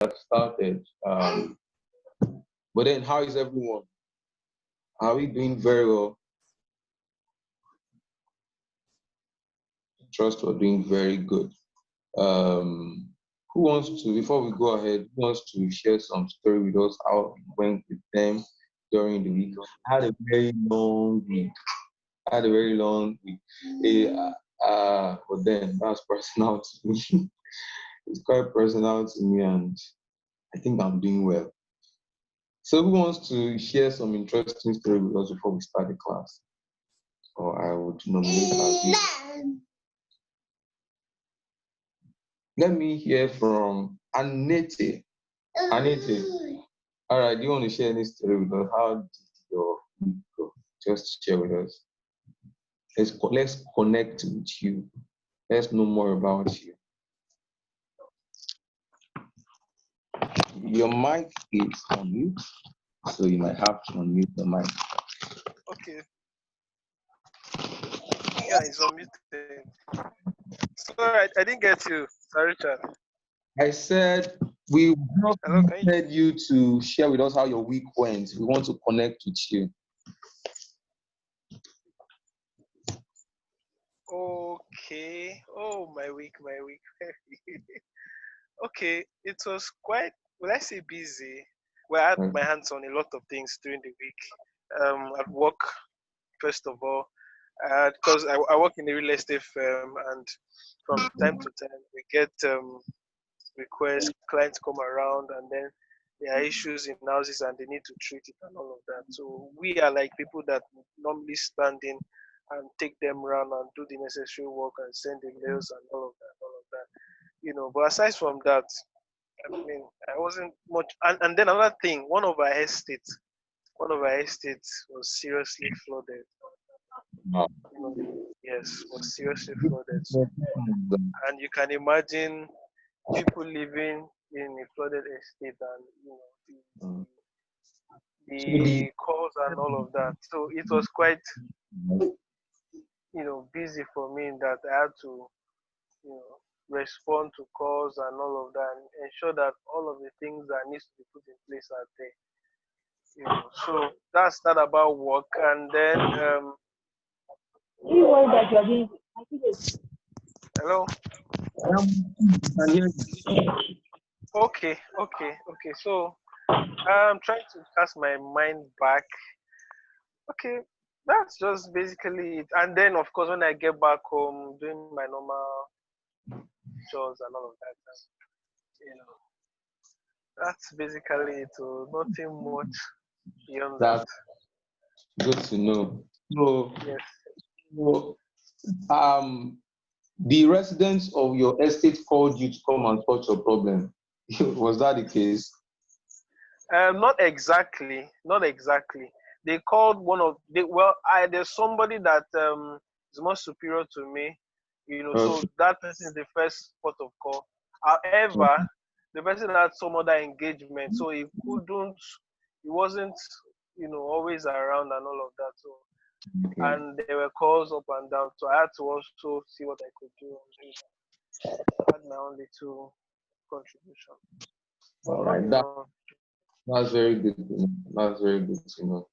started. But then, how is everyone? Are we doing very well? Trust we're doing very good. Who wants to, before we go ahead, who wants to share some story with us how it went with them during the week? I had a very long week. But then that's personal to me. It's quite personal to me, and I think I'm doing well. So who wants to share some interesting story with us before we start the class? Or I would nominate as you. Let me hear from Anete. Anete, all right, do you want to share any story with us? How did your week go? Just share with us. Let's connect with you. Let's know more about you. Your mic is on mute, so you might have to unmute the mic. Okay. Yeah, it's unmuted. Sorry, I didn't get you. Sorry, Richard. I said we wanted you to share with us how your week went. We want to connect with you. Okay. Oh, my week. Okay, it was quite, will I say busy? Well, I had my hands on a lot of things during the week. At work, first of all, because I work in a real estate firm, and from time to time we get requests, clients come around, and then there are issues in houses and they need to treat it and all of that. So we are like people that normally stand in and take them around and do the necessary work and send the mails and all of that. But aside from that, I mean, I wasn't much. And then another thing, one of our estates was seriously flooded. Yes, was seriously flooded. So, and you can imagine people living in a flooded estate, and the calls and all of that. So it was quite busy for me in that I had to respond to calls and all of that, and ensure that all of the things that needs to be put in place are there. So that's that about work. And then hello. Okay. So I'm trying to cast my mind back. Okay, that's just basically it. And then, of course, when I get back home, doing my normal chores and all of that, that's basically it. Nothing much beyond that. Good to know. So, yes. So, the residents of your estate called you to come and sort your problem. Was that the case? Not exactly. They called there's somebody that is more superior to me, so that person is the first port of call. However, the person had some other engagement, so he wasn't, always around and all of that. So, and there were calls up and down, so I had to also see what I could do. I had my own little contribution. All right, that's very good to know.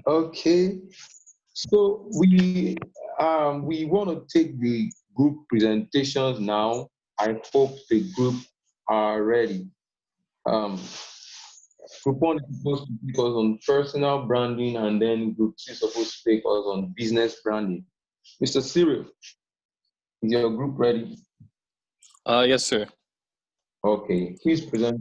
Okay, so we want to take the group presentations now. I hope the group are ready. Group 1 is supposed to take us on personal branding, and then group 2 is supposed to take us on business branding. Mr. Cyril, is your group ready? Yes, sir. Okay, please present.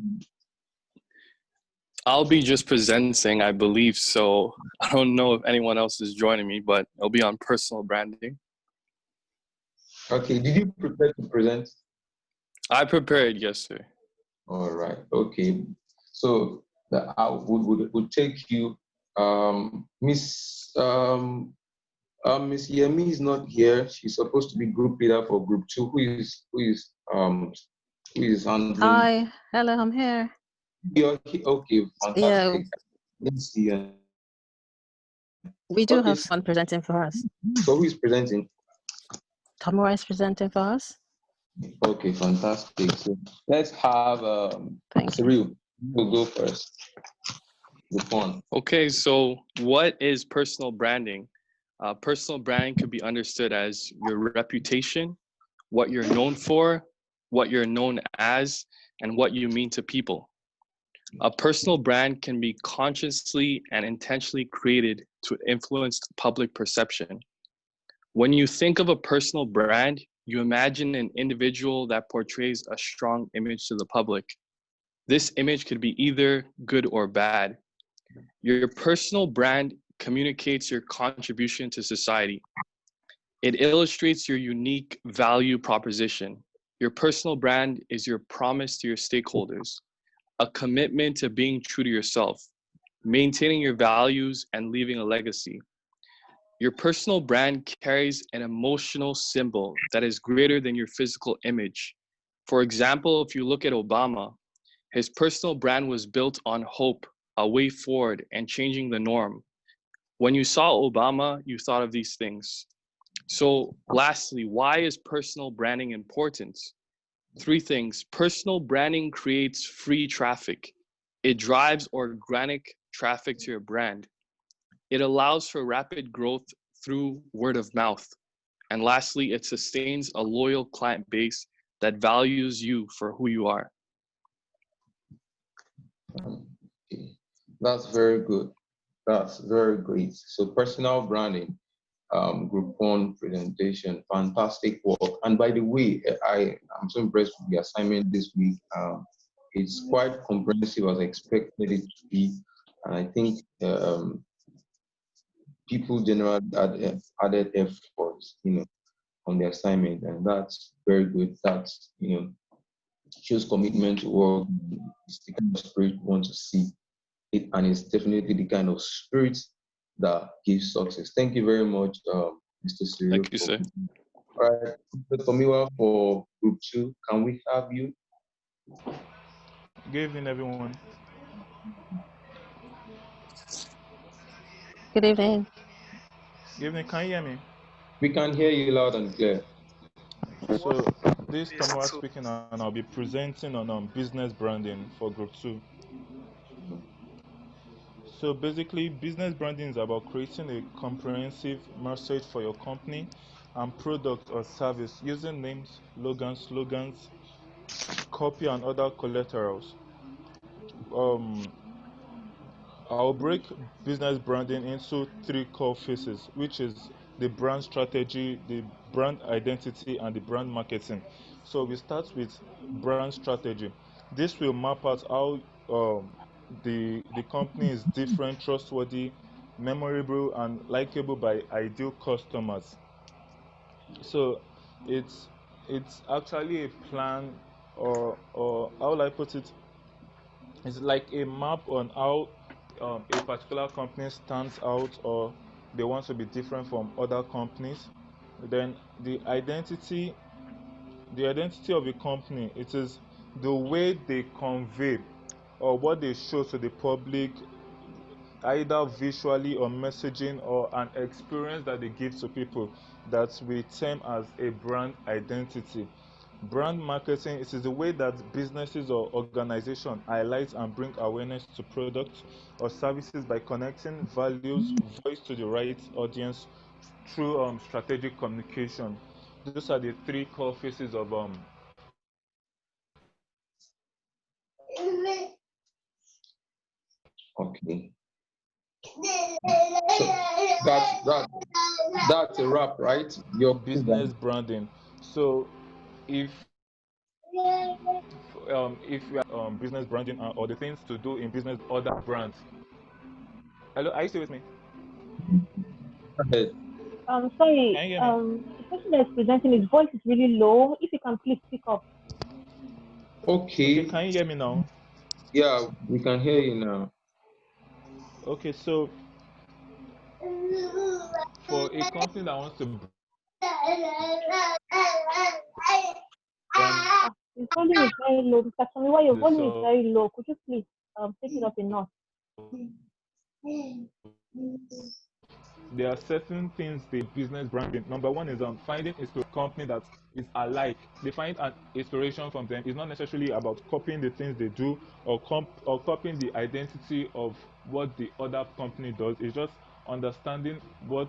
I'll be just presenting, I believe so. I don't know if anyone else is joining me, but it'll be on personal branding. Okay, did you prepare to present? I prepared, yes, sir. All right, okay. So I would take you, Miss Yemi is not here. She's supposed to be group leader for group 2. Who is handling? Hi, hello, I'm here. You're here. Okay, fantastic. Yeah. Let's see. We do have someone presenting for us. So who is presenting? Tamura is presenting for us. Okay, fantastic. So let's have Thank you. Cyril. We'll go first. The fun. Okay, so what is personal branding? Personal branding could be understood as your reputation, what you're known for, what you're known as, and what you mean to people. A personal brand can be consciously and intentionally created to influence public perception. When you think of a personal brand, you imagine an individual that portrays a strong image to the public. This image could be either good or bad. Your personal brand communicates your contribution to society. It illustrates your unique value proposition. Your personal brand is your promise to your stakeholders, a commitment to being true to yourself, maintaining your values, and leaving a legacy. Your personal brand carries an emotional symbol that is greater than your physical image. For example, if you look at Obama, his personal brand was built on hope, a way forward, and changing the norm. When you saw Obama, you thought of these things. So, lastly, why is personal branding important? Three things. Personal branding creates free traffic. It drives organic traffic to your brand. It allows for rapid growth through word of mouth. And lastly, it sustains a loyal client base that values you for who you are. Okay. That's very good. That's very great. So personal branding, group one presentation, fantastic work. And by the way, I'm so impressed with the assignment this week. It's quite comprehensive as I expected it to be. And I think people generally added efforts, on the assignment, and that's very good. That's shows commitment to work. It's the kind of spirit we want to see it, and it's definitely the kind of spirit that gives success. Thank you very much, Mr. Cyril. Thank you, sir. All right, Mr. Tomiwa for group two. Can we have you? Good evening, everyone. Good evening. Good evening. Can you hear me? We can hear you loud and clear. So, this is Yes, Tomowa too. speaking, and I'll be presenting on business branding for Group 2. So, basically, business branding is about creating a comprehensive message for your company and product or service using names, slogans, copy, and other collaterals. Um, I'll break business branding into three core phases, which is the brand strategy, the brand identity, and the brand marketing. So we start with brand strategy. This will map out how the company is different, trustworthy, memorable, and likable by ideal customers. So it's it's actually a plan, or how will I put it? It's like a map on how a particular company stands out or they want to be different from other companies. Then the identity of a company, it is the way they convey or what they show to the public, either visually or messaging or an experience that they give to people, that we term as a brand identity. Brand marketing, it is the way that businesses or organizations highlight and bring awareness to products or services by connecting values, voice to the right audience through strategic communication. Those are the three core phases of Okay. So that's a wrap, right? Your business branding. So if if we are business branding or the things to do in business other brands. Hello, are you still with me? Sorry, Can you hear me? the person that's presenting, his voice is really low. If you can please speak up. Okay, Okay. can you hear me now? Yeah, we can hear you now. Okay, so for a company that wants to brand, His volume is very low. Mr. Tomiwa, your the volume is very low. Could you please take it up a notch? there are certain things the business branding. Number one is finding a company that is alike. They find an inspiration from them. It's not necessarily about copying the things they do or copying the identity of what the other company does. It's just understanding what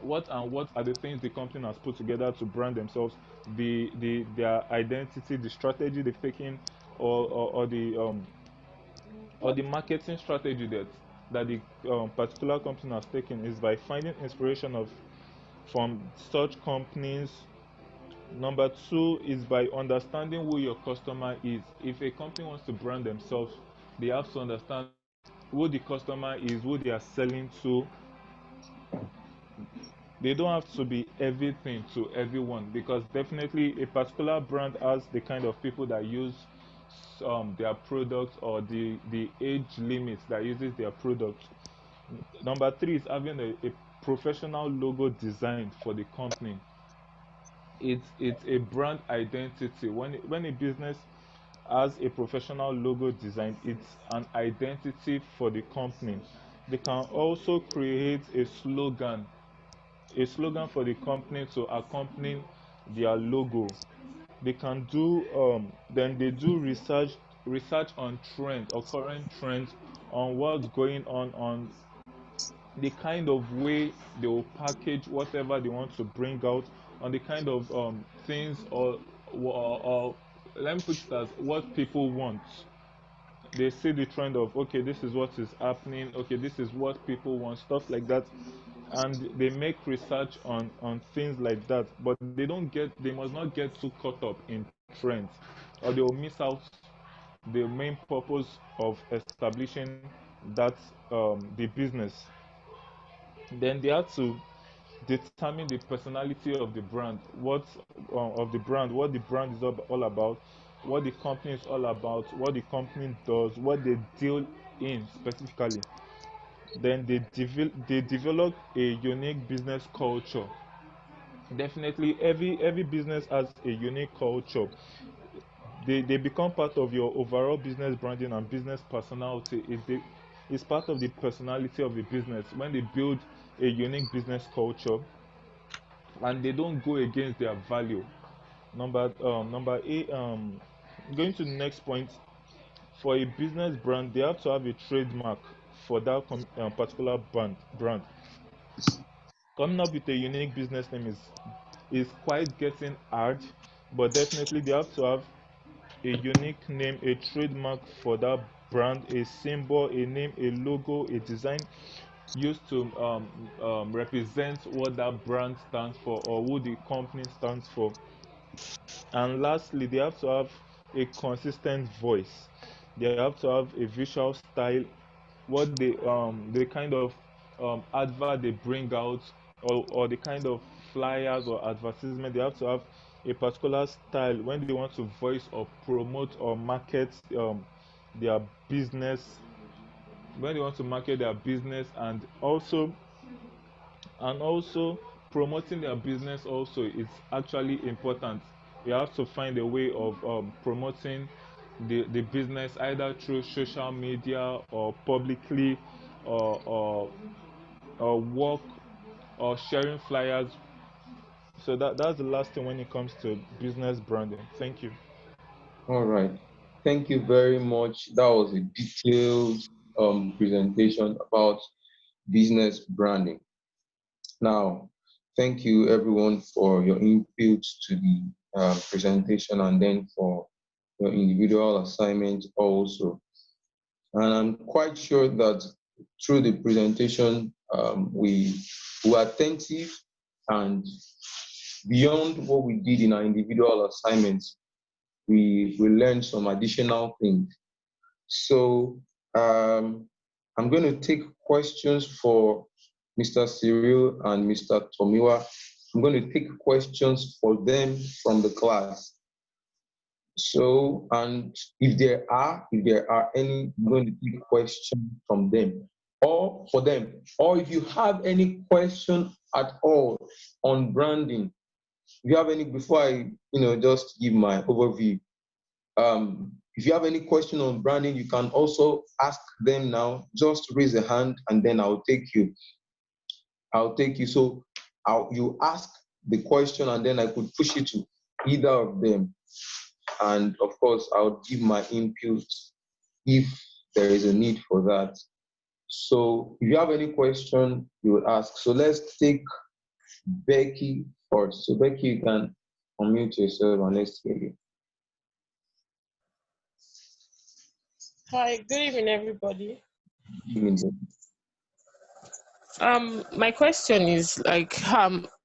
are the things the company has put together to brand themselves, their identity, the strategy they've taken, or the marketing strategy that the particular company has taken is by finding inspiration from such companies. Number two is by understanding who your customer is. If a company wants to brand themselves, they have to understand who the customer is, who they are selling to. They don't have to be everything to everyone, because definitely a particular brand has the kind of people that use their products, or the age limits that uses their product. Number three is having a professional logo designed for the company. It's a brand identity. When a business has a professional logo design, it's an identity for the company. They can also create a slogan for the company to accompany their logo. They can do then they do research on trends or current trends, on what's going on the kind of way they will package whatever they want to bring out, on the kind of things, or let me put it as what people want. They see the trend of, okay, this is what is happening, okay, this is what people want, stuff like that, and they make research on things like that. But they must not get too caught up in trends, or they will miss out the main purpose of establishing that the business. Then they have to determine the personality of the brand, what the brand is all about, what the company is all about, what the company does, what they deal in specifically. Then they develop a unique business culture. Definitely, every business has a unique culture. They become part of your overall business branding and business personality. It's part of the personality of the business when they build a unique business culture, and they don't go against their value. Number eight, going to the next point. For a business brand, they have to have a trademark for that particular brand. Coming up with a unique business name is quite getting hard, but definitely they have to have a unique name, a trademark for that brand, a symbol, a name, a logo, a design used to represent what that brand stands for, or who the company stands for. And lastly, they have to have a consistent voice. They have to have a visual style, what the kind of advert they bring out, or the kind of flyers or advertisement. They have to have a particular style when they want to voice or promote or market their business, when they want to market their business, and also promoting their business also is actually important. You have to find a way of promoting the business, either through social media or publicly, or work, or sharing flyers. So that's the last thing when it comes to business branding. Thank you. All right. Thank you very much. That was a detailed presentation about business branding. Now, thank you everyone for your input to the presentation, and then for your individual assignment also. And I'm quite sure that through the presentation, we were attentive, and beyond what we did in our individual assignments, we learned some additional things. So I'm going to take questions for Mr. Cyril and Mr. Tomiwa. I'm going to take questions for them from the class. So, and if there are any, I'm going to take questions from them or for them. Or if you have any question at all on branding, if you have any, before I, just give my overview. If you have any question on branding, you can also ask them now. Just raise a hand and then I'll take you. I'll take you. So you ask the question and then I could push it to either of them. And of course, I'll give my input if there is a need for that. So if you have any question, you would ask. So let's take Becky first. So Becky, you can unmute yourself and let's hear you. Hi, good evening, everybody. Evening. My question is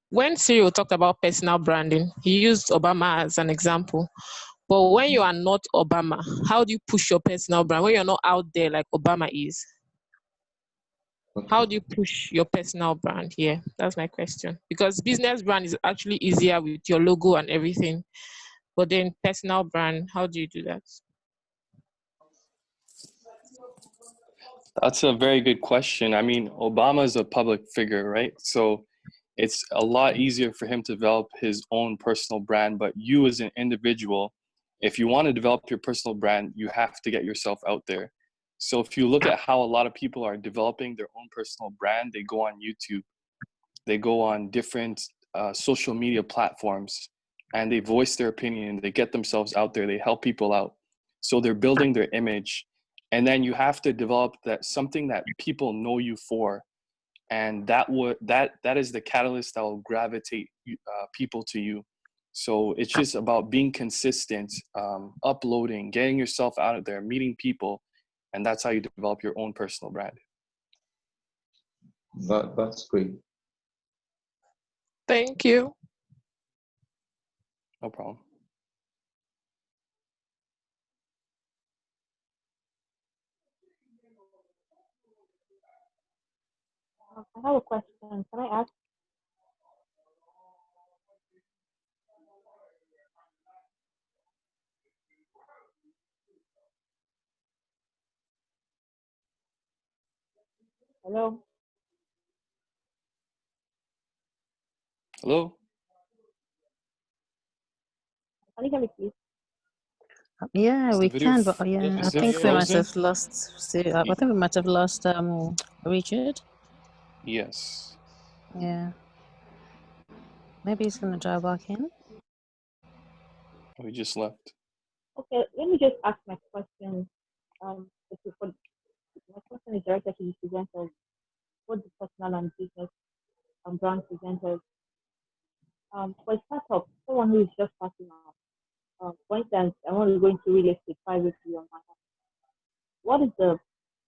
when Cyril talked about personal branding, he used Obama as an example. But when you are not Obama, how do you push your personal brand? When you're not out there like Obama is, how do you push your personal brand? Yeah, that's my question. Because business brand is actually easier with your logo and everything. But then personal brand, how do you do that? That's a very good question. I mean, Obama is a public figure, right? So it's a lot easier for him to develop his own personal brand. But you as an individual, if you want to develop your personal brand, you have to get yourself out there. So if you look at how a lot of people are developing their own personal brand, they go on YouTube, they go on different social media platforms, and they voice their opinion, they get themselves out there, they help people out. So they're building their image. And then you have to develop that something that people know you for, and that is the catalyst that will gravitate people to you. So it's just about being consistent, uploading, getting yourself out of there, meeting people, and that's how you develop your own personal brand. That's great. Thank you. No problem. I have a question. Can I ask? Hello? Hello? Can you hear me, please? Yeah, Is the we video can, but yeah, Yes, I we can think hear we you. might frozen? have lost. I think we might have lost Richard. Yes. Yeah, maybe he's gonna drive back in. We just left. Okay, let me just ask my question. My question is directed to the presenters, both the personal and business brand presenters. For a startup, someone who is just starting out, for instance, I want to go into real estate privately on my own. What is the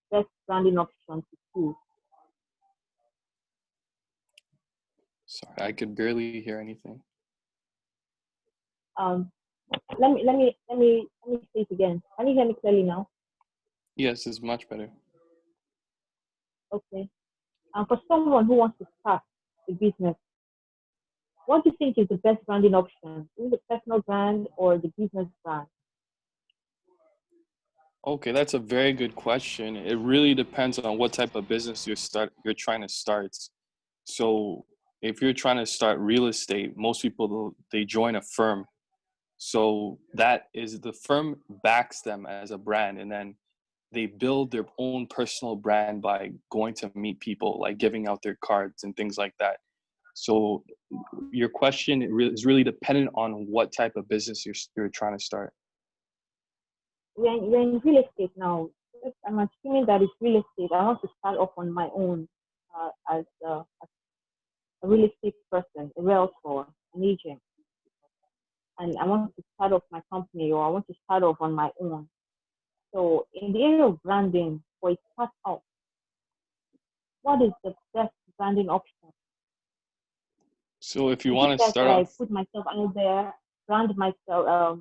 best branding option to choose? Sorry, I could barely hear anything. Let me say it again. Can you hear me clearly now? Yes, it's much better. Okay. For someone who wants to start a business, what do you think is the best branding option? Is it the personal brand or the business brand? Okay, that's a very good question. It really depends on what type of business you're trying to start. So if you're trying to start real estate, most people they join a firm. So that is the firm backs them as a brand, and then they build their own personal brand by going to meet people, like giving out their cards and things like that. So your question is really dependent on what type of business you're trying to start. We're in real estate now. I'm assuming that it's real estate. I want to start off on my own as a real estate person, a realtor, an agent. And I want to start off my company or I want to start off on my own. So in the area of branding for a startup, what is the best branding option? So if you Is want it to best start that I off, put myself out there, brand myself,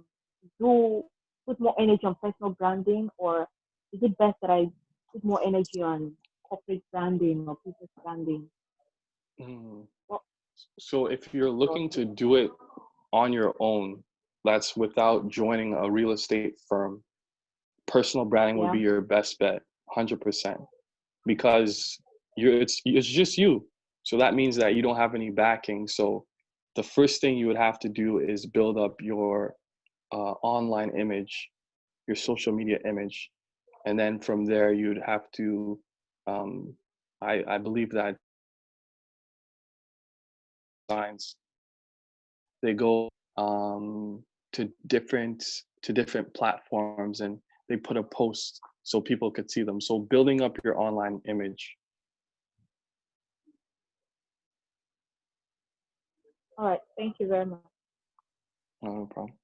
put more energy on personal branding, or is it best that I put more energy on corporate branding or business branding? Well, so if you're looking to do it on your own, that's without joining a real estate firm, personal branding would be your best bet, 100%, because it's just you. So that means that you don't have any backing. So the first thing you would have to do is build up your online image, your social media image, and then from there you'd have to. I believe that signs. They go to different platforms, and they put a post so people could see them. So building up your online image. All right, thank you very much. No problem.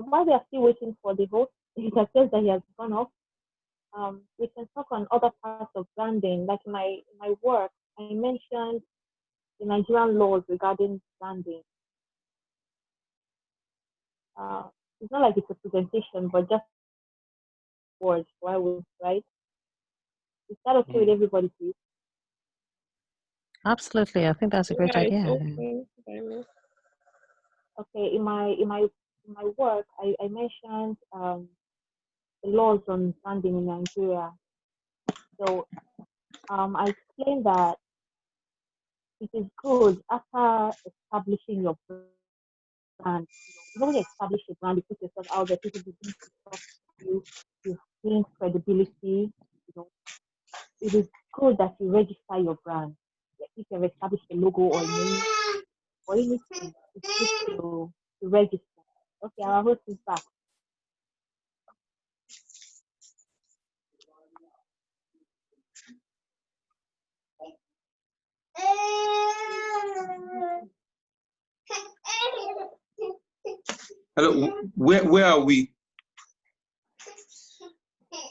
While we are still waiting for the host, it appears that he has gone off. We can talk on other parts of branding. Like my work, I mentioned the Nigerian laws regarding branding. It's not like it's a presentation, but just words. Why would, right? Is that okay with everybody, please? Absolutely, I think that's a great idea. Okay, in my work, I mentioned the laws on branding in Nigeria. So I explained that it is good after establishing your brand. You know, when you establish a brand, you put yourself out there, people begin to trust you, you gain credibility. You know, it is good that you register your brand. If you have established a logo or a name or anything, it's good to register. Okay, our host is back. Hello, where are we?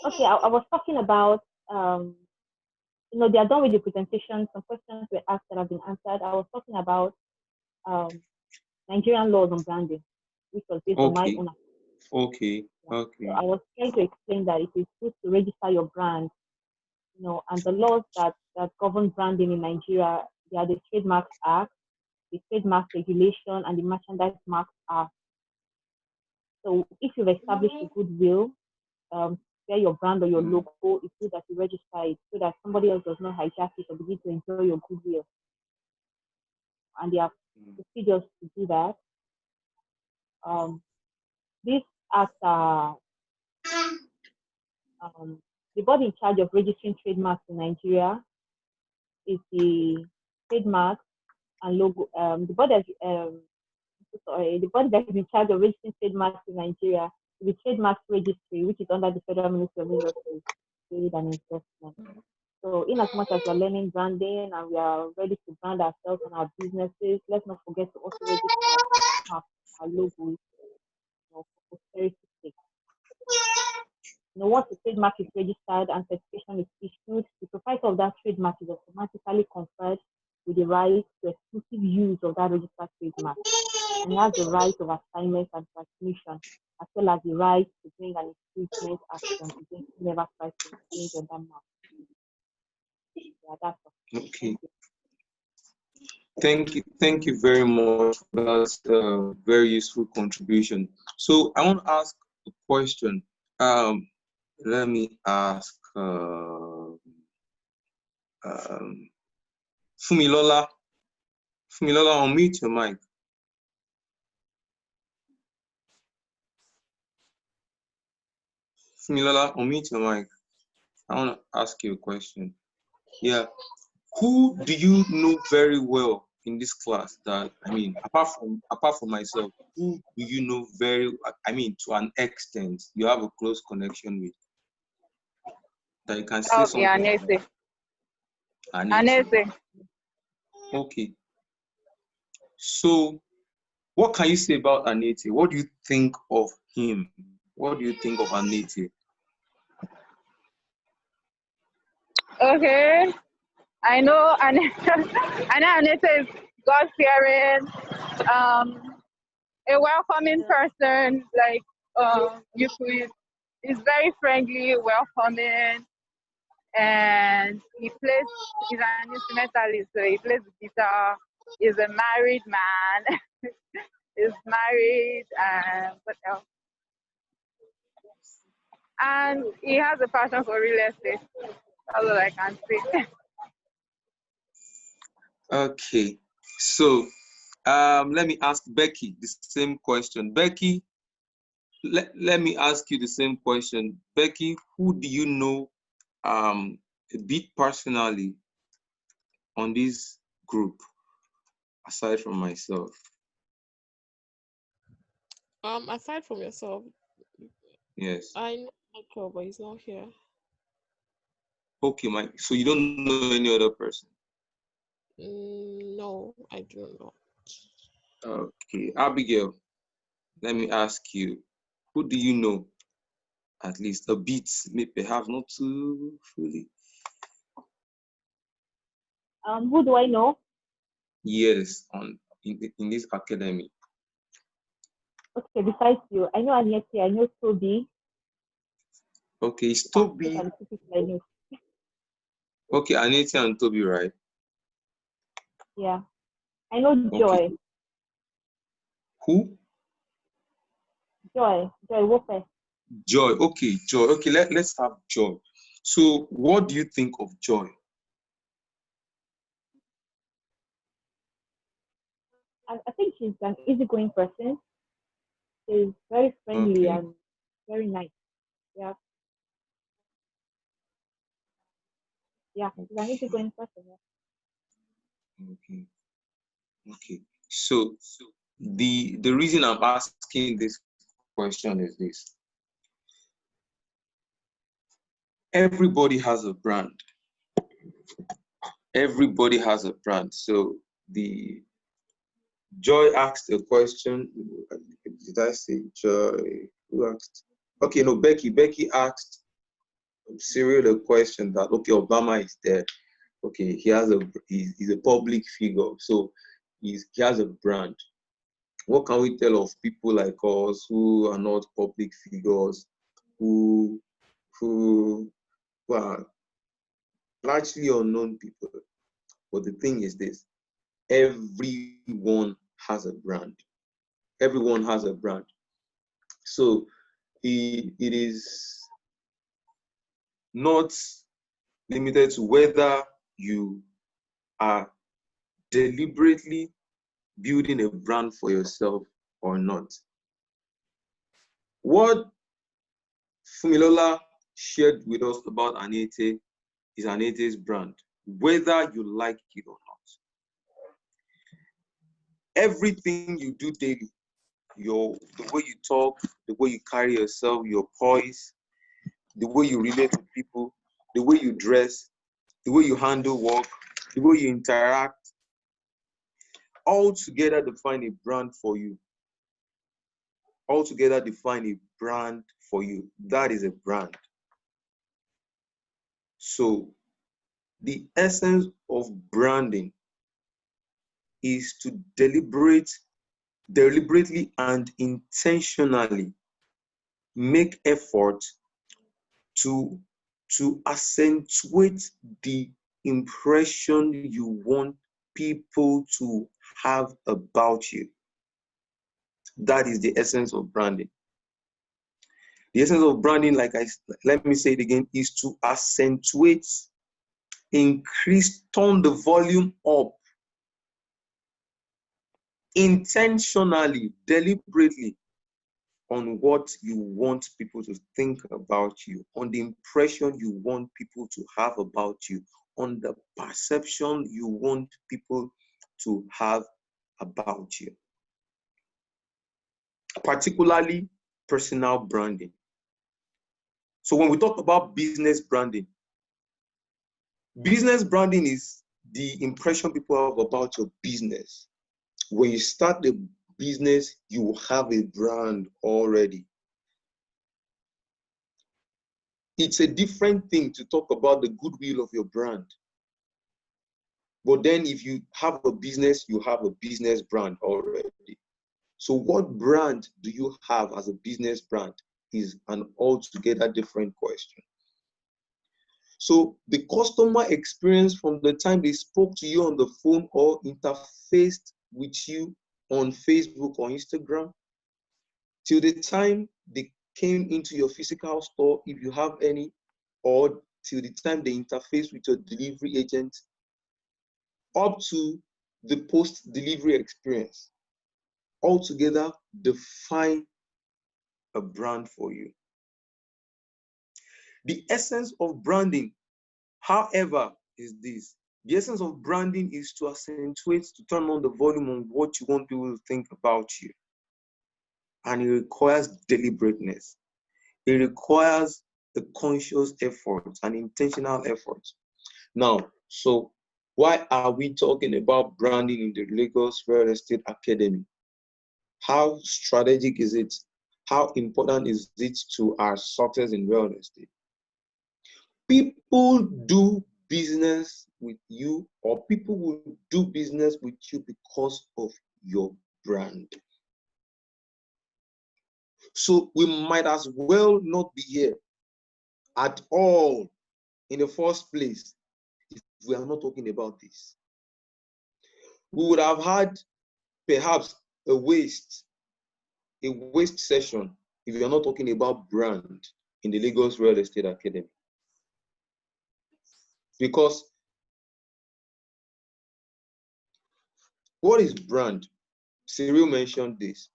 Okay, I was talking about you know, they are done with the presentation. Some questions were asked that have been answered. I was talking about Nigerian laws on branding, which was based on my own. Okay. So I was trying to explain that it is good to register your brand, you know, and the laws that govern branding in Nigeria, they are the Trademarks Act, the Trademark Regulation, and the Merchandise Marks Act. So if you've established a goodwill, share your brand or your logo, it's good that you register it so that somebody else does not hijack it or begin to enjoy your goodwill. And there are procedures to do that. These acts are the body in charge of registering trademarks in Nigeria is the Trademark and Logo. The body that is in charge of registering trademarks in Nigeria is the Trademarks Registry, which is under the Federal Ministry of Industry, Trade and Investment. So in as much as we're learning branding and we are ready to brand ourselves and our businesses, let's not forget to also register our logos for prosperity sake. You know, once the trademark is registered and certification is issued, the proprietor of that trademark is automatically conferred with the right to exclusive use of that registered trademark. And he has the right of assignment and transmission, as well as the right to bring an infringement action against whoever tries to infringe on that mark. Yeah, that's all. Okay. Thank you very much for that very useful contribution. So I want to ask a question. Let me ask Fumilola. Fumilola, unmute your mic. Fumilola, unmute your mic. I want to ask you a question. Yeah. Who do you know very well in this class that, I mean, apart from myself, who do you know very, I mean, to an extent, you have a close connection with? That you can say something. Anese. Okay. So, what can you say about Anete? What do you think of him? What do you think of Anete? Okay. I know Anete is God-fearing, a welcoming person. Like he's very friendly, welcoming, and he's an instrumentalist, so he plays the guitar. He's a married man. He's married, and what else? And he has a passion for real estate. That's all I can say. Okay. So let me ask Becky the same question. Becky, let me ask you the same question. Becky, who do you know a bit personally on this group aside from myself? Aside from yourself, Yes. I know Michael, but he's not here. Okay, Mike. So you don't know any other person? No, I do not. Okay. Abigail, let me ask you, who do you know at least a bit, maybe perhaps not too fully? Who do I know? Yes, in this academy. Okay, besides you, I know Agnete, I know Toby. Okay, it's Those Toby. are the two people I know. Okay, Anita and Toby, right? Yeah. I know Okay. Joy. Who? Joy Wope. Joy. Okay, Joy. Okay, let's have Joy. So what do you think of Joy? I think she's an easygoing person. She's very friendly Okay. and very nice. Yeah. Yeah, she's an easygoing person. Yeah. Okay. Okay. So the reason I'm asking this question is this. Everybody has a brand. Everybody has a brand. So the Joy asked a question. Did I say Joy? Who asked? Okay, no, Becky. Becky asked Cyril a question that, okay, Obama is there. Okay, he's a public figure. So he has a brand. What can we tell of people like us who are not public figures, who who are largely unknown people? But the thing is this, everyone has a brand. Everyone has a brand. So it is not limited to whether you are deliberately building a brand for yourself or not. What Fumilola shared with us about Anete is Anete's brand, whether you like it or not. Everything you do daily, the way you talk, the way you carry yourself, your poise, the way you relate to people, the way you dress, the way you handle work, the way you interact, all together define a brand for you. All together define a brand for you. That is a brand. So the essence of branding is to deliberately and intentionally make effort to accentuate the impression you want people to have about you. That is the essence of branding. The essence of branding, let me say it again, is to accentuate, turn the volume up intentionally, deliberately on what you want people to think about you, on the impression you want people to have about you, on the perception you want people to have about you. Particularly personal branding. So when we talk about business branding is the impression people have about your business. When you start a business, you have a brand already. It's a different thing to talk about the goodwill of your brand. But then if you have a business, you have a business brand already. So what brand do you have as a business brand is an altogether different question. So the customer experience from the time they spoke to you on the phone or interfaced with you on Facebook or Instagram, till the time they came into your physical store, if you have any, or till the time they interface with your delivery agent, up to the post-delivery experience, altogether define a brand for you. The essence of branding, however, is this. The essence of branding is to accentuate, to turn on the volume on what you want people to think about you. And it requires deliberateness. It requires a conscious effort, an intentional effort. Now, so why are we talking about branding in the Lagos Real Estate Academy? How strategic is it? How important is it to our success in real estate? People do business with you, or people will do business with you because of your brand. So we might as well not be here at all in the first place if we are not talking about this. We would have had perhaps a waste session if you are not talking about brand in the Lagos Real Estate Academy. Because what is brand? Cyril mentioned this.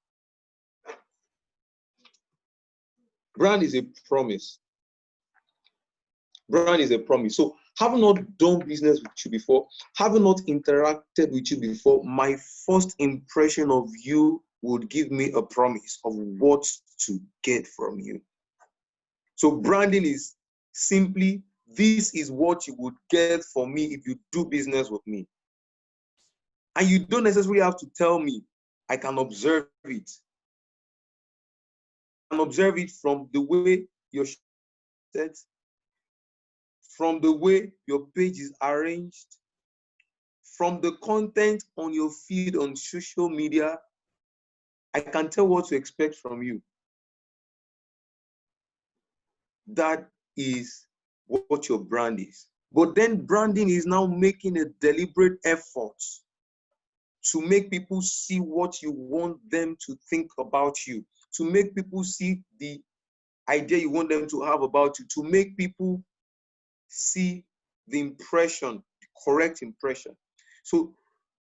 Brand is a promise. Brand is a promise. So having not done business with you before, having not interacted with you before, my first impression of you would give me a promise of what to get from you. So branding is simply, this is what you would get from me if you do business with me. And you don't necessarily have to tell me. I can observe it. I can observe it from the way your set, from the way your page is arranged, from the content on your feed on social media. I can tell what to expect from you. That is what your brand is. But then branding is now making a deliberate effort to make people see what you want them to think about you, to make people see the idea you want them to have about you, to make people see the impression, the correct impression. So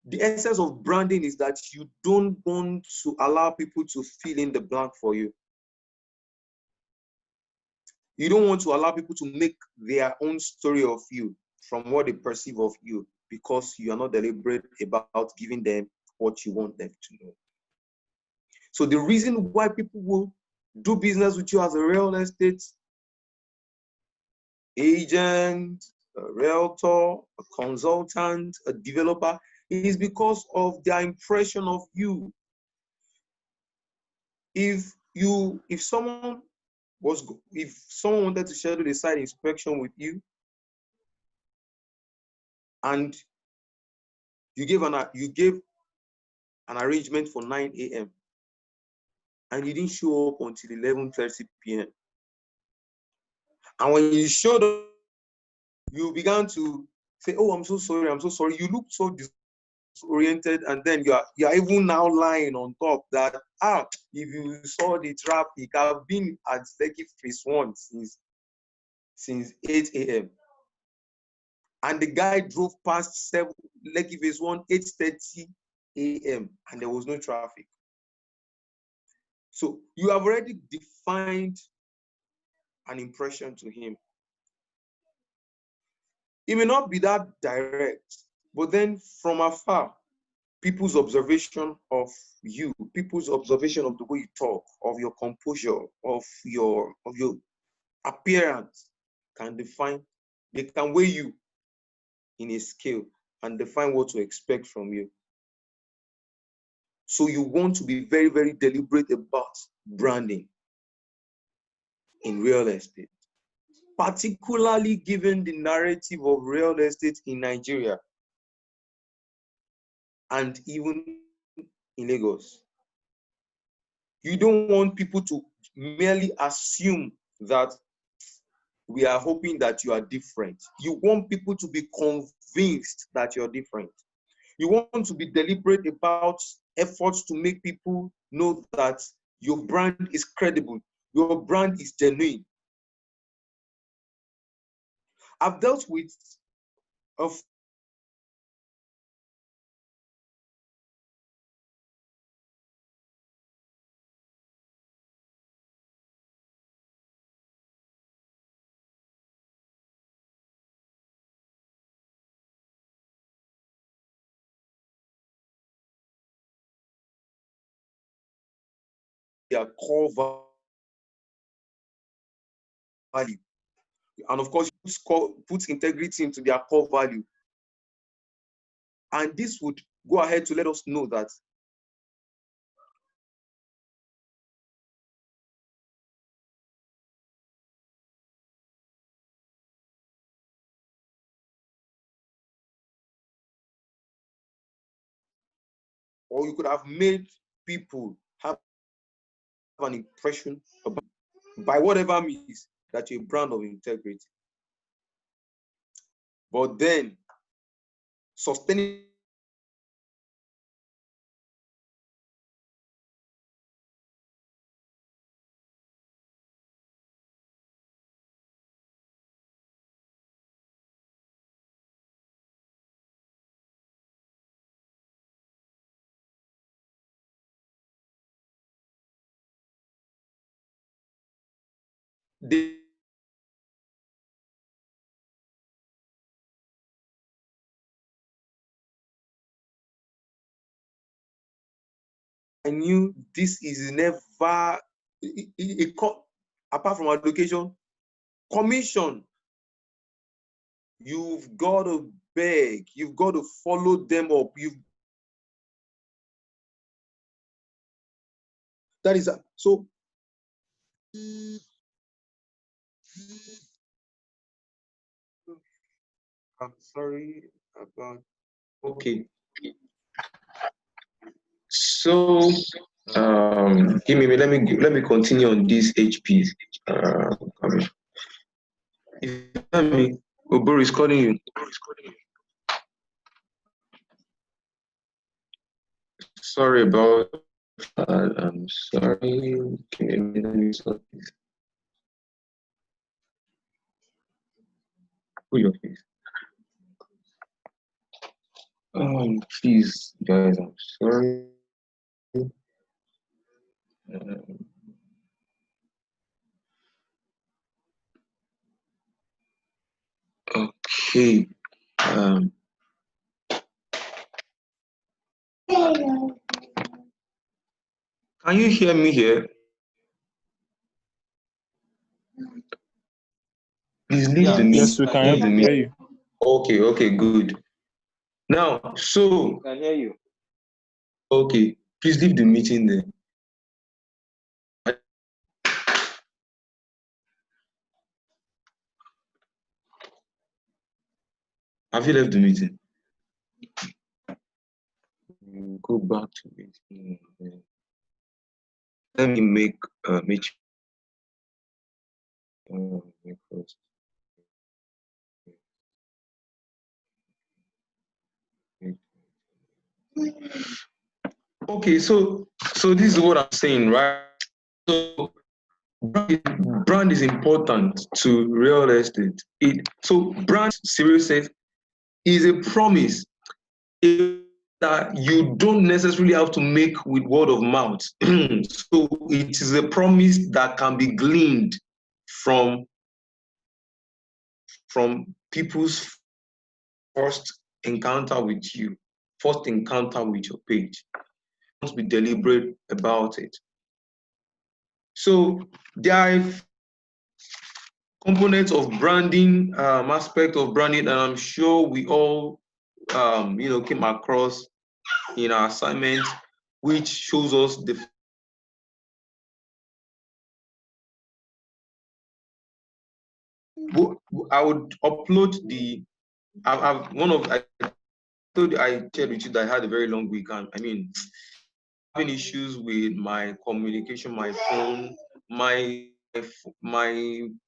the essence of branding is that you don't want to allow people to fill in the blank for you. You don't want to allow people to make their own story of you from what they perceive of you, because you are not deliberate about giving them what you want them to know. So the reason why people will do business with you as a real estate agent, a realtor, a consultant, a developer, is because of their impression of you. If someone wanted to schedule a site inspection with you, and you gave an arrangement for 9 a.m. and you didn't show up until 11:30 p.m. And when you showed up, you began to say, "Oh, I'm so sorry. You look so disoriented," and then you are even now lying on top that, if you saw the traffic, I've been at Lekki Phase 1 since 8 a.m. And the guy drove past Lekki Phase 1, 8:30 a.m. and there was no traffic. So you have already defined an impression to him. It may not be that direct, but then from afar, people's observation of you, people's observation of the way you talk, of your composure, of your appearance they can weigh you in a scale and define what to expect from you. So you want to be very, very deliberate about branding in real estate, particularly given the narrative of real estate in Nigeria and even in Lagos. You don't want people to merely assume that we are hoping that you are different. You want people to be convinced that you're different. You want to be deliberate about efforts to make people know that your brand is credible, your brand is genuine. I've dealt with their core value. And of course, put integrity into their core value. And this would go ahead to let us know that or you could have made people have an impression about, by whatever means, that you're a brand of integrity. But then sustaining the I knew this is never apart from education, commission. You've got to beg, you've got to follow them up. That is so. I'm sorry about. Okay. So give me let me continue on these HPs. If me, Oburu is calling you. Sorry about I'm sorry. Give me a minute. Put your face. Please, guys, I'm sorry. Okay. Can you hear me here? Please leave the meeting. Yes, we can hear you. Okay, good. Now, so I can hear you. Okay, please leave the meeting there. Have you left the meeting? Go back to it. Let me make first. Okay, so this is what I'm saying, right? So brand is important to real estate. So brand, serious says, is a promise that you don't necessarily have to make with word of mouth. So it is a promise that can be gleaned from people's first encounter with you, first encounter with your page. Don't be deliberate about it. So there are components of branding, aspect of branding, and I'm sure we all, came across in our assignment, which shows us the I would upload the. I've one of I shared with you that I had a very long week, and I mean, having issues with my communication, my phone, my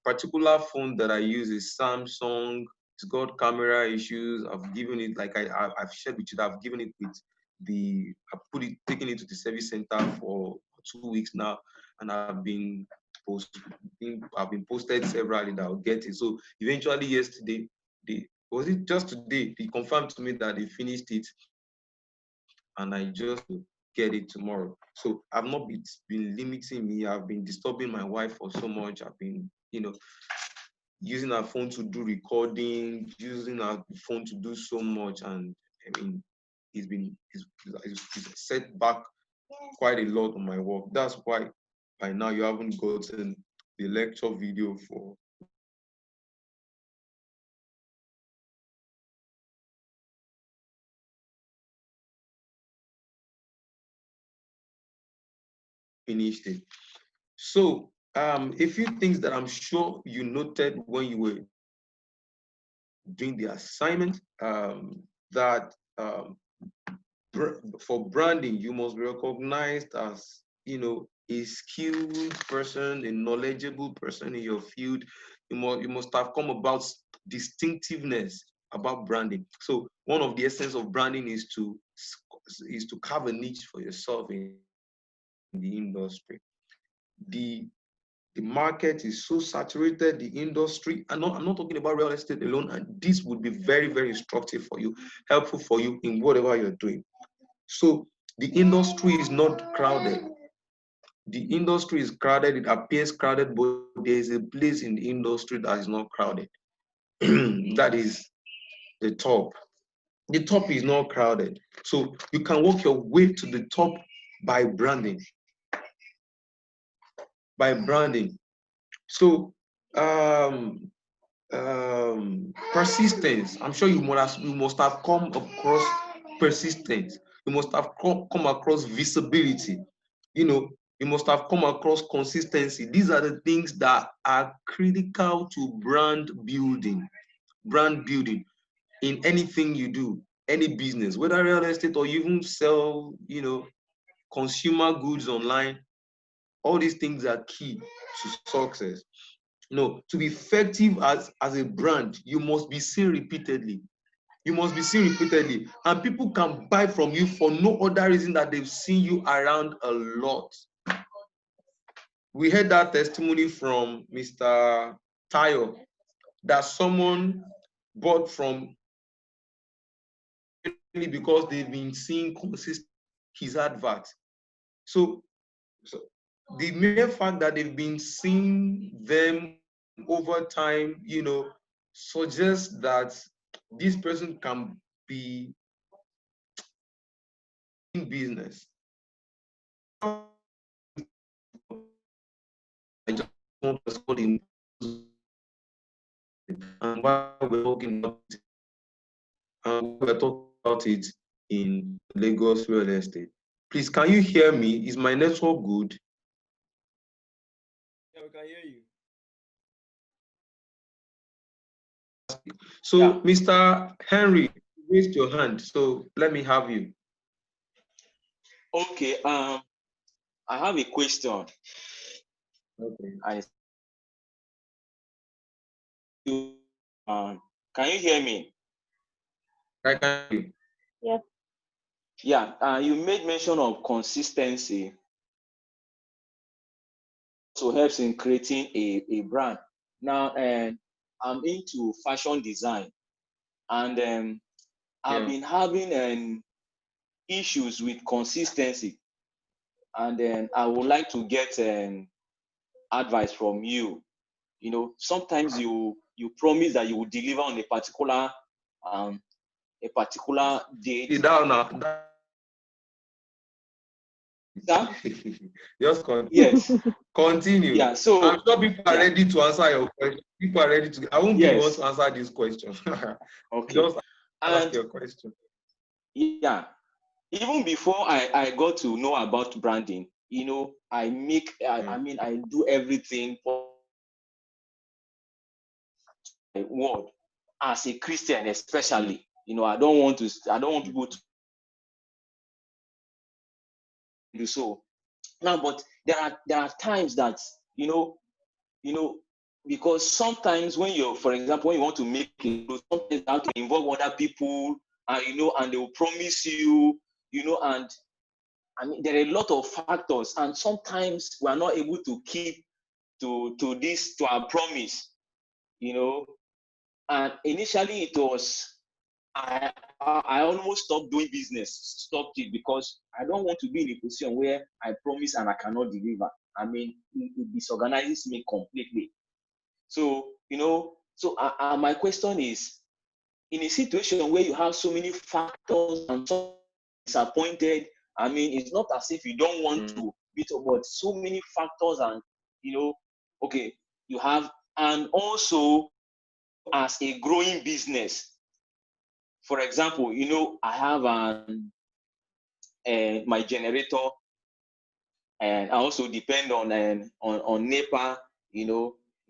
particular phone that I use is Samsung. It's got camera issues. I've given it, like I've shared with you that I've given it with taken it to the service center for 2 weeks now, and I've been posted severally that I'll get it. So eventually yesterday, was it just today, they confirmed to me that they finished it, and I just get it tomorrow. So I've not been limiting me. I've been disturbing my wife for so much. I've been, using her phone to do recording, using her phone to do so much, and I mean, it's set back quite a lot on my work. That's why by now you haven't gotten the lecture video for finished it. So a few things that I'm sure you noted when you were doing the assignment, that for branding, you must be recognized as, a skilled person, a knowledgeable person in your field. You must have come about distinctiveness about branding. So one of the essence of branding is to carve a niche for yourself in the industry. The market is so saturated, the industry, I'm not talking about real estate alone, and this would be very, very instructive for you, helpful for you in whatever you're doing. So the industry is not crowded. The industry is crowded, it appears crowded, but there is a place in the industry that is not crowded. That is the top. The top is not crowded. So you can work your way to the top by branding. By branding. So persistence. I'm sure you must have come across persistence. You must have come across visibility. You must have come across consistency. These are the things that are critical to brand building. Brand building in anything you do, any business, whether real estate or you even sell, consumer goods online. All these things are key to success. To be effective as a brand, you must be seen repeatedly. You must be seen repeatedly. And people can buy from you for no other reason that they've seen you around a lot. We heard that testimony from Mr. Tayo, that someone bought from because they've been seeing consistent his advert. So the mere fact that they've been seeing them over time, suggests that this person can be in business. I just want to score him. And while we're talking about it in Lagos real estate, please, can you hear me? Is my network good? Yeah, we can hear you. So, Yeah. Mr. Henry, you raised your hand, so let me have you. Okay. I have a question. Okay. Can you hear me? I can hear you. Yes. Yeah. You made mention of consistency. So helps in creating a brand. Now, I'm into fashion design, and I've been having issues with consistency, and then I would like to get advice from you. Sometimes you promise that you will deliver on a particular date. Just continue. Yes. Continue. Yeah. So I'm sure people are ready to answer your question. People are ready to. I won't be the one to answer this question. Okay. Just ask your question. Yeah. Even before I got to know about branding, I do everything for my word as a Christian, especially. I don't want people to do so. Now, but there are times that because sometimes when for example, when you want to make it, sometimes you have to involve other people, and they will promise you, and there are a lot of factors, and sometimes we are not able to keep to our promise, and initially it was I almost stopped doing business, stopped it, because I don't want to be in a position where I promise and I cannot deliver. It disorganizes me completely. So, my question is, in a situation where you have so many factors and so disappointed, it's not as if you don't want to bit of, but so many factors, and okay, you have, and also as a growing business. For example, I have my generator, and I also depend on NEPA.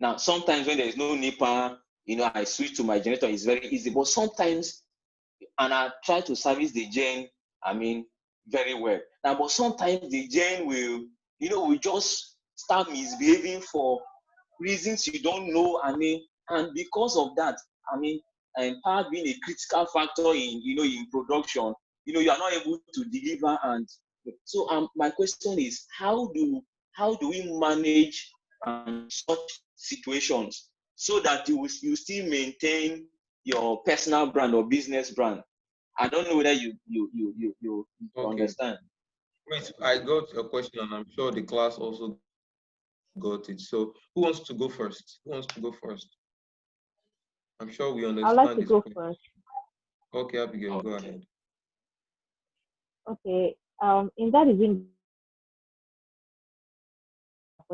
Now sometimes when there is no NEPA, I switch to my generator. It's very easy, but sometimes, and I try to service the gen, very well. Now, but sometimes the gen will just start misbehaving for reasons you don't know. And because of that, and power being a critical factor in production, you are not able to deliver. And so my question is, how do we manage such situations so that you still maintain your personal brand or business brand? I don't know whether you Okay. understand. Wait, I got your question, and I'm sure the class also got it. So who wants to go first? I'm sure we understand. I'd like to this go question. first. Okay, Abigail, go ahead. Okay. In that is in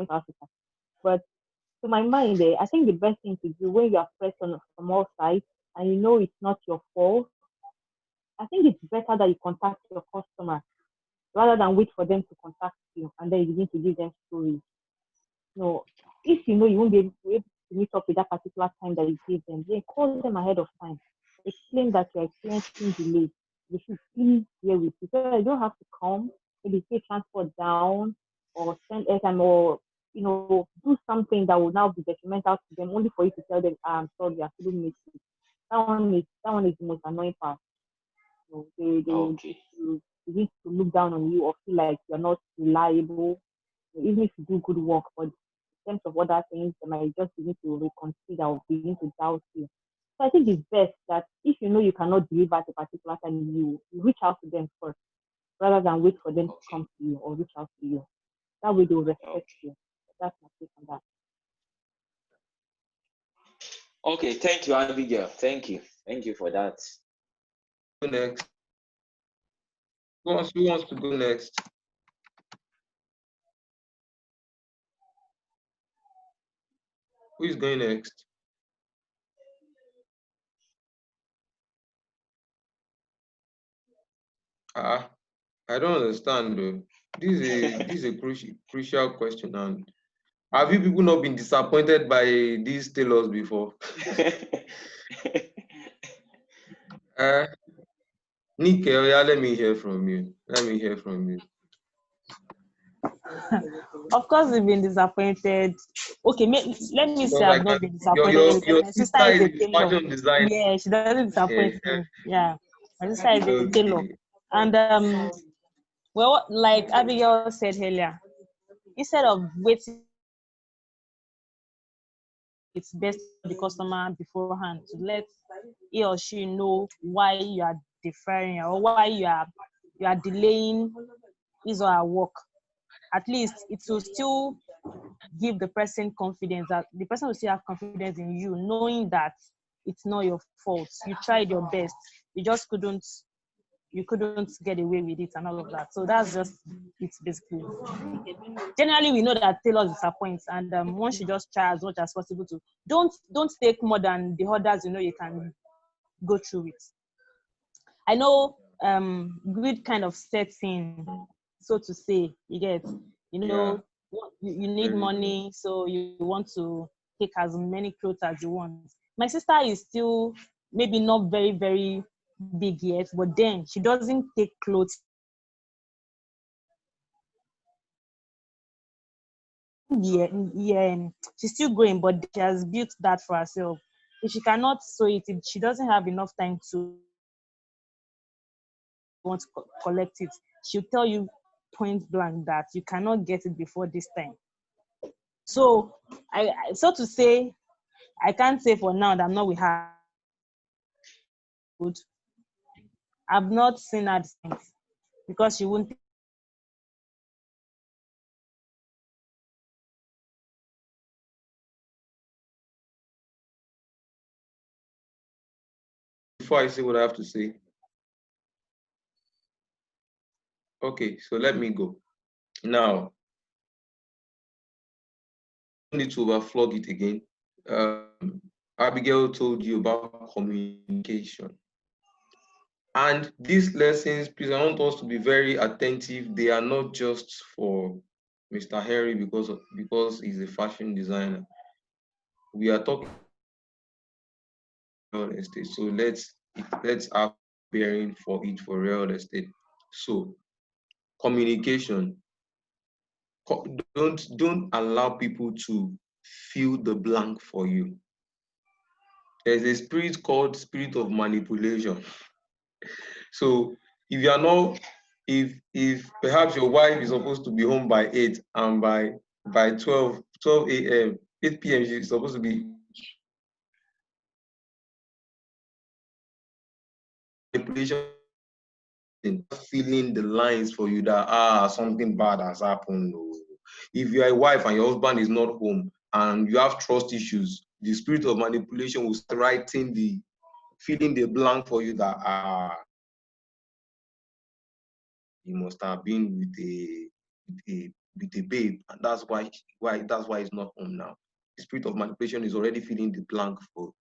Africa, but to my mind, I think the best thing to do when you are pressed from all sides and it's not your fault, I think it's better that you contact your customer rather than wait for them to contact you and then you begin to give them stories. If you won't be able to meet up with that particular time that you gave them, then call them ahead of time. Explain that you're experiencing delays. They should please hear with you. So you don't have to come, maybe take transport down or spend airtime or do something that will now be detrimental to them only for you to tell them, I'm sorry, I couldn't meet you. That one is the most annoying part. They begin to look down on you or feel like you're not reliable, even if you do good work, but in terms of other things, they might just begin to reconsider or begin to doubt you. So I think it's best that if you cannot deliver at a particular time, you reach out to them first, rather than wait for them to come to you or reach out to you. That way they'll respect you. That's my take on that. Okay, thank you, Abigail. Thank you for that. Go next. Who wants to go next? Who is going next? I don't understand though. This is a crucial question. And have you people not been disappointed by these tailors before? Nick, let me hear from you. Of course, we've been disappointed. Okay, let me say I've not been disappointed. Your My sister sister is a is tailor. fashion design. Yeah, she doesn't disappoint me. Yeah, my sister is a tailor. And well, like Abigail said earlier, instead of waiting, it's best for the customer beforehand to let he or she know why you are deferring or why you are delaying his or her work. At least it will still give the person confidence, that the person will still have confidence in you, knowing that it's not your fault. You tried your best. You just couldn't get away with it and all of that. So that's just it basically. Generally, we know that tailors disappoint, and one should just try as much as possible to don't take more than the others you can go through it. I know good kind of setting, so to say, you get, you need money, so you want to take as many clothes as you want. My sister is still maybe not very, very big yet, but then she doesn't take clothes. Yeah, she's still growing, but she has built that for herself. If she cannot sew it, if she doesn't have enough time to want to collect it, she'll tell you point blank that you cannot get it before this time. So so to say, I can't say for now that I'm not with her. Good. I've not seen her since, because she won't. Before I say what I have to say. Okay, so let me go. Now, need to overflog it again. Abigail told you about communication. And these lessons, please, I want us to be very attentive. They are not just for Mr. Henry because he's a fashion designer. We are talking real estate, so let's have bearing for it for real estate. So communication. Don't allow people to fill the blank for you. There's a spirit called spirit of manipulation. So if you are not, if perhaps your wife is supposed to be home by 8 and by 12 a.m., 8 p.m. she's supposed to be manipulation, filling the lines for you that something bad has happened. If you're a wife and your husband is not home and you have trust issues, the spirit of manipulation will start filling the blank for you that you must have been with a babe, and that's why he's not home now. The spirit of manipulation is already filling the blank for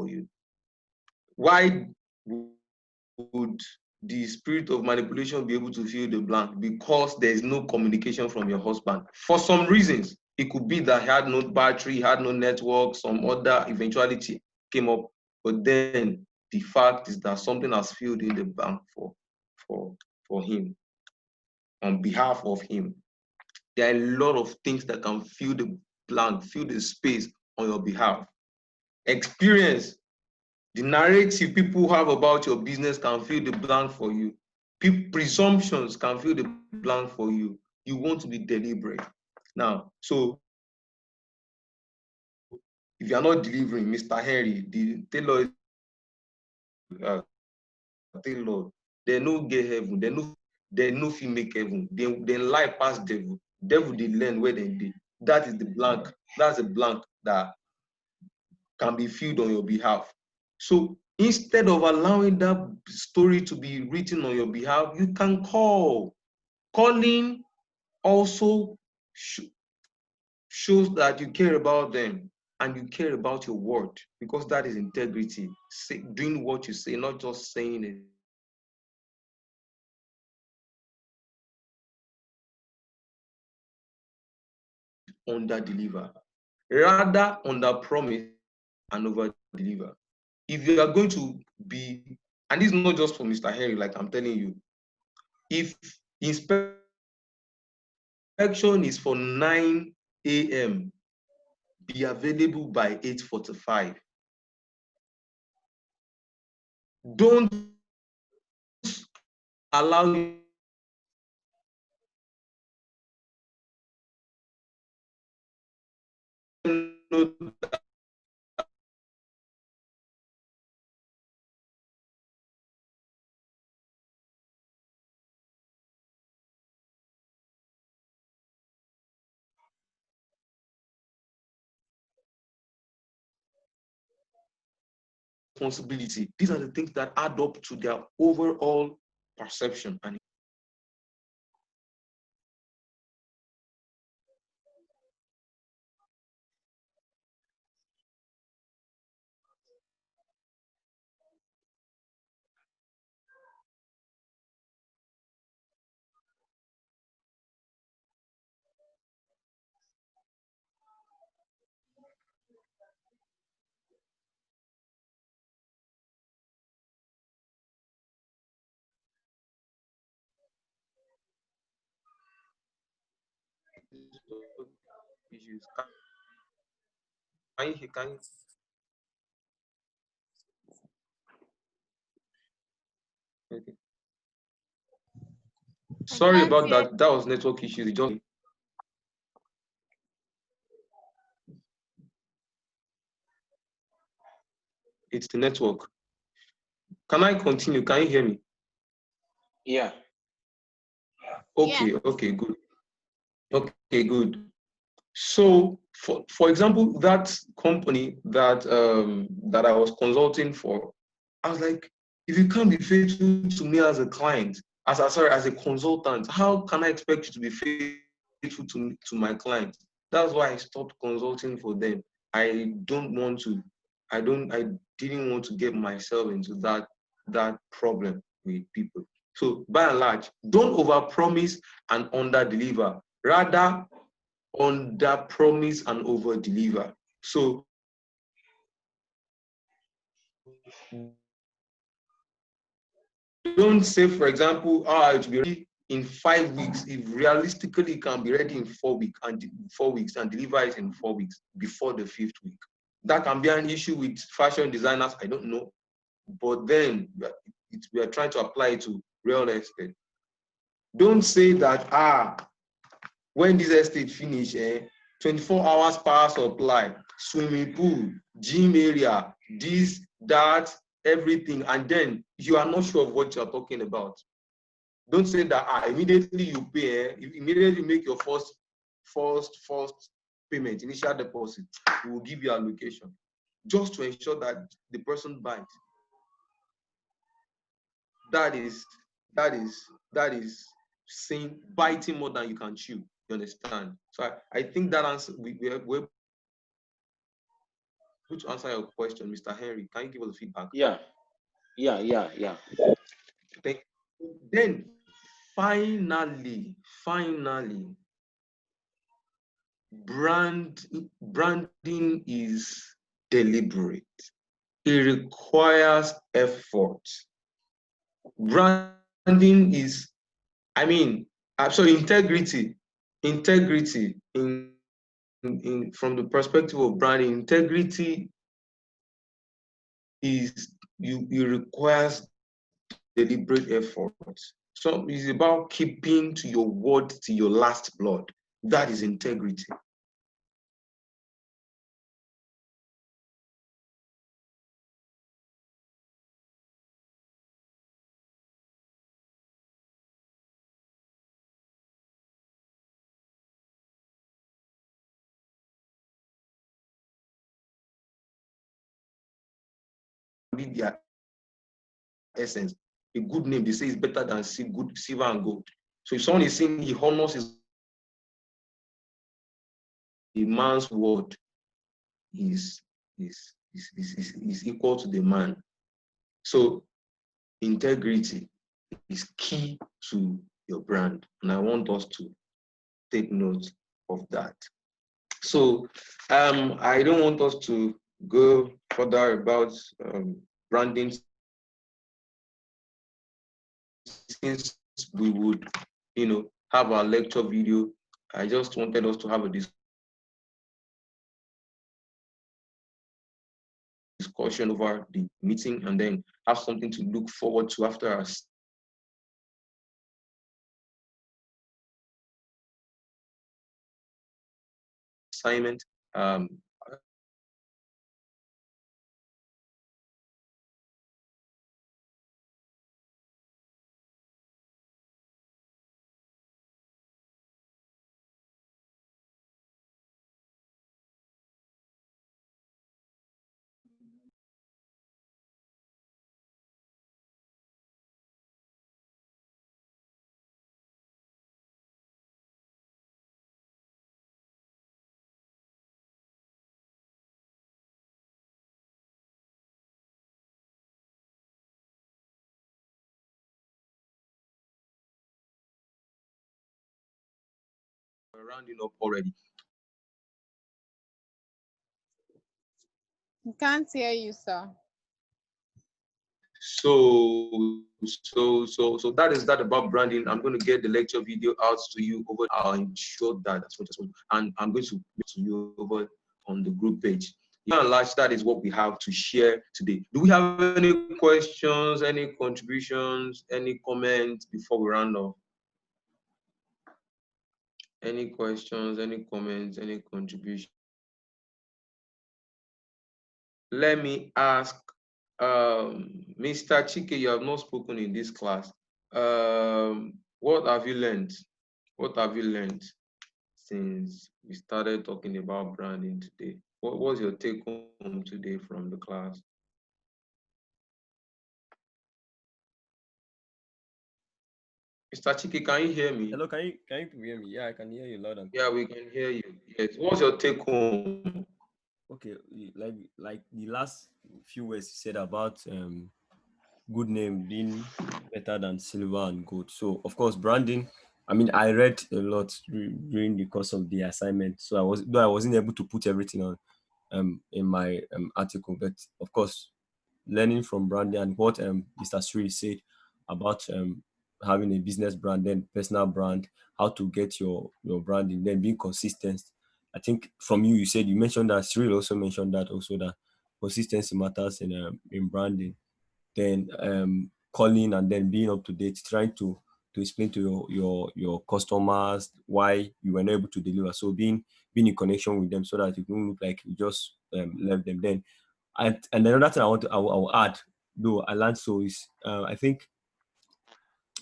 you. Why would the spirit of manipulation be able to fill the blank? Because there is no communication from your husband. For some reasons, it could be that he had no battery, he had no network, some other eventuality came up, but then the fact is that something has filled in the blank for him, on behalf of him. There are a lot of things that can fill the blank, fill the space on your behalf. Experience, the narrative people have about your business can fill the blank for you. Presumptions can fill the blank for you. You want to be deliberate. Now, so if you are not delivering, Mr. Henry, the tailor, they no get heaven, they no fit make heaven. They lie past devil. Devil they learn where they did. That is the blank. That's a blank that can be filled on your behalf. So instead of allowing that story to be written on your behalf, you can call. Calling also shows that you care about them and you care about your word, because that is integrity. Doing what you say, not just saying it. Under deliver, rather under promise and over deliver. If you are going to be, and this is not just for Mr. Henry, like I'm telling you, if inspection is for 9 a.m., be available by 8:45. Don't allow responsibility. These are the things that add up to their overall perception. And issues. Can you okay. Sorry about that. That was network issues. It's the network. Can I continue? Can you hear me? Yeah. Okay, yeah. Okay, good. Okay, good. So, for example, that company that that I was consulting for, I was like, if you can't be faithful to me as a client, as a consultant, how can I expect you to be faithful to my client? That's why I stopped consulting for them. I didn't want to get myself into that problem with people. So by and large, don't overpromise and underdeliver. Rather, underpromise and overdeliver. So don't say, for example, it will be ready in 5 weeks, if realistically it can be ready in 4 weeks and deliver it in 4 weeks before the 5th week. That can be an issue with fashion designers, I don't know. But then we are trying to apply it to real estate. Don't say that, when this estate finish, 24 hours power supply, swimming pool, gym area, this, that, everything, and then you are not sure of what you're talking about. Don't say that immediately you pay, immediately make your first payment, initial deposit, we will give you allocation, just to ensure that the person buys. That is saying biting more than you can chew. You understand? So I think that answer we're able to answer your question, Mr. Henry. Can you give us the feedback? Yeah. Then finally, branding is deliberate. It requires effort. Branding is, integrity from the perspective of branding, integrity is it requires deliberate effort. So it's about keeping to your word to your last blood. That is integrity. Be their essence. A good name, they say, is better than silver and gold. So if someone is saying he honors a man's word is equal to the man. So integrity is key to your brand, and I want us to take note of that. So I don't want us to go further about branding, since we would have our lecture video. I just wanted us to have a discussion over the meeting and then have something to look forward to after our assignment. We're rounding up already. We can't hear you, sir. So that is that about branding. I'm going to get the lecture video out to you over. I'll ensure that as much as possible, and I'm going to you over on the group page. By and large, that is what we have to share today. Do we have any questions, any contributions, any comments before we round off? Any questions, any comments, any contributions? Let me ask Mr. Chike, you have not spoken in this class. What have you learned? What have you learned since we started talking about branding today? What was your take home today from the class? Mr. Chiki, can you hear me? Hello, can you hear me? Yeah, I can hear you loud and clear. Yeah, we can hear you. Yes. What's your take home? Okay, like the last few words you said about good name being better than silver and gold. So of course branding. I mean, I read a lot during the course of the assignment, so I wasn't able to put everything on in my article, but of course learning from branding and what Mr. Sri said about having a business brand, then personal brand, how to get your branding, then being consistent. I think from you said you mentioned that Sri also mentioned that also that consistency matters in branding. Then calling and then being up to date, trying to explain to your customers why you were not able to deliver. So being in connection with them so that you don't look like you just left them. Then and another thing I will add, though I learned so is I think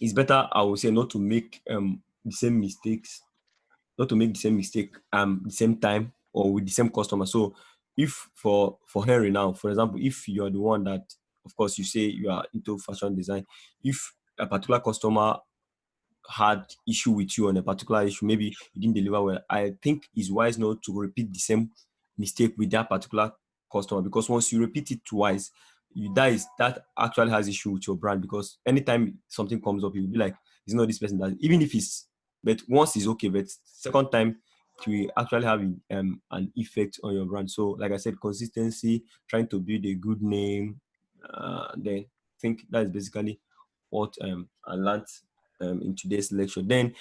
it's better, I would say, not to make the same mistakes, not to make the same mistake the same time or with the same customer. So if for Henry now, for example, if you're the one that, of course, you say you are into fashion design, if a particular customer had issue with you on a particular issue, maybe you didn't deliver well, I think it's wise not to repeat the same mistake with that particular customer, because once you repeat it twice, that actually has issue with your brand, because anytime something comes up, you'll be like, it's not this person that, even if it's, but once is okay, but second time it will actually have an effect on your brand. So like I said, consistency, trying to build a good name, then I think that is basically what I learned in today's lecture. Then,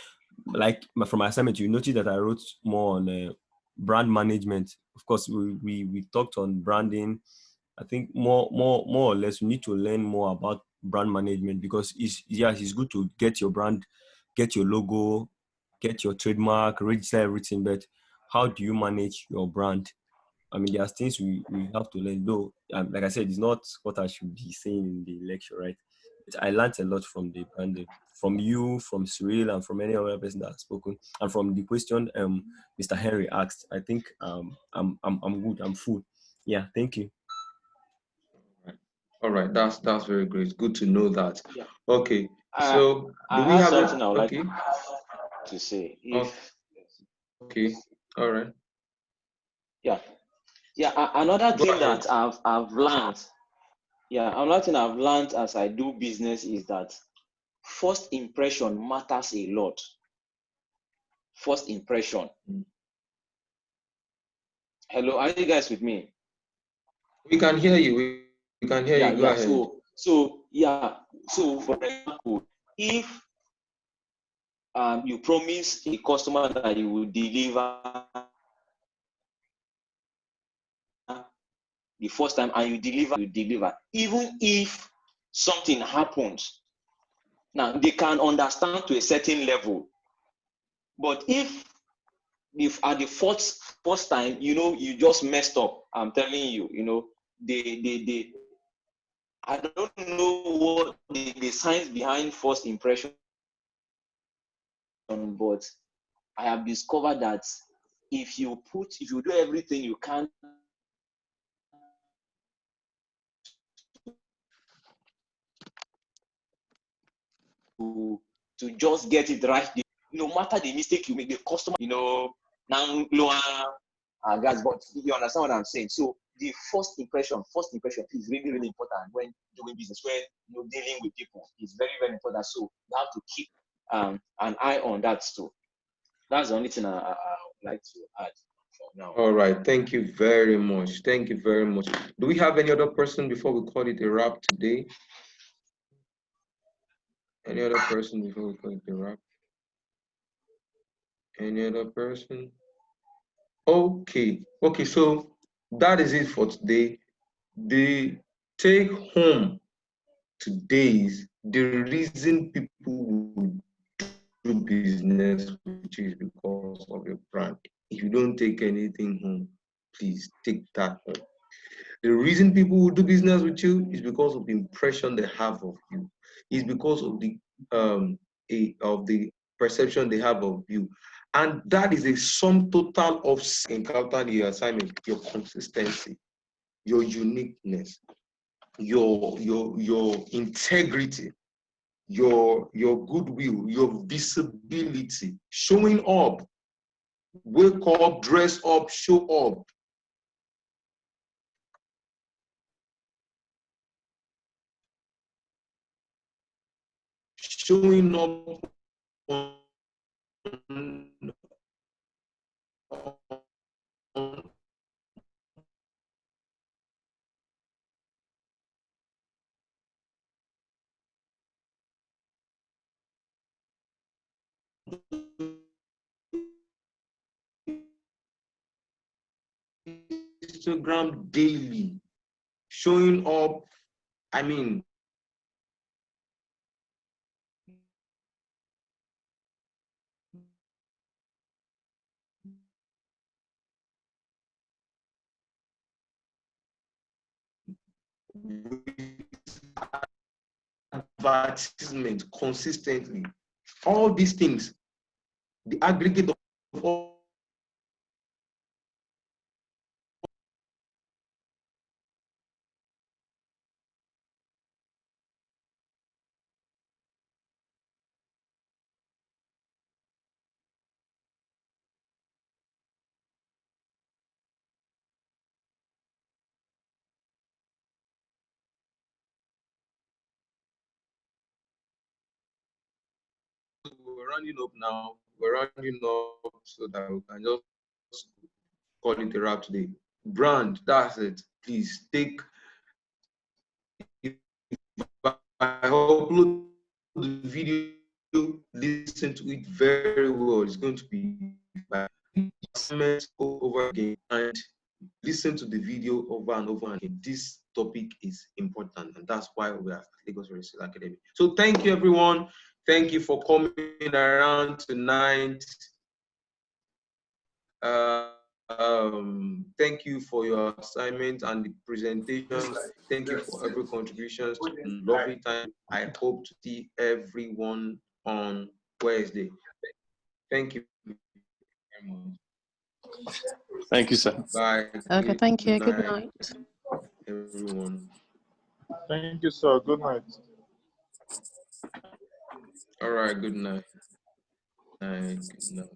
like from my assignment, you notice that I wrote more on brand management. Of course, we talked on branding. I think more or less we need to learn more about brand management, because it's good to get your brand, get your logo, get your trademark, register everything, but how do you manage your brand? I mean, there are things we have to learn, though. Like I said, it's not what I should be saying in the lecture, right? But I learned a lot from the branding, from you, from Cyril, and from any other person that has spoken, and from the question Mr. Henry asked. I think I'm good. I'm full. Yeah, thank you. All right, that's very great. Good to know that. Yeah. Okay, I, so do we have have something I would okay? like to say. Okay, all right. Another Go thing ahead. that I've learned, another thing I've learned as I do business is that first impression matters a lot. First impression. Hello, are you guys with me? We can hear you. We can hear you. Go ahead. So for example, if you promise a customer that you will deliver the first time and you deliver, even if something happens, now they can understand to a certain level. But if at the first time, you just messed up, I'm telling you, they I don't know what the science behind first impression, but I have discovered that if you do everything you can to just get it right, no matter the mistake you make, the customer, now lower gas, but you understand what I'm saying. So the first impression is really, really important when doing business, when dealing with people. It's very, very important. So you have to keep an eye on that too. That's the only thing I would like to add for now. All right. Thank you very much. Thank you very much. Do we have any other person before we call it a wrap today? Any other person before we call it a wrap? Any other person? Okay. Okay, so that is it for today. The take home today is the reason people would do business with you is because of your brand. If you don't take anything home, please take that home. The reason people will do business with you is because of the impression they have of you. It's because of the perception they have of you. And that is a sum total of encounter the assignment, your consistency, your uniqueness, your integrity, your goodwill, your visibility, showing up. Wake up, dress up, show up. Showing up on Instagram daily, showing up. I mean, advertisement consistently. All these things, the aggregate of all we're rounding up now. We're rounding up so that we can just call it a wrap today. Brand, that's it. Please take. If I upload the video, listen to it very well. It's going to be assignment over again and listen to the video over and over again. This topic is important, and that's why we are at Lagos Research Academy. So thank you, everyone. Thank you for coming around tonight. Thank you for your assignment and the presentation. Thank you for every contribution. Lovely time. I hope to see everyone on Wednesday. Thank you very much. Thank you, sir. Bye. Okay, thank you. Good night. Everyone. Thank you, sir. Good night. All right, good night. Good night.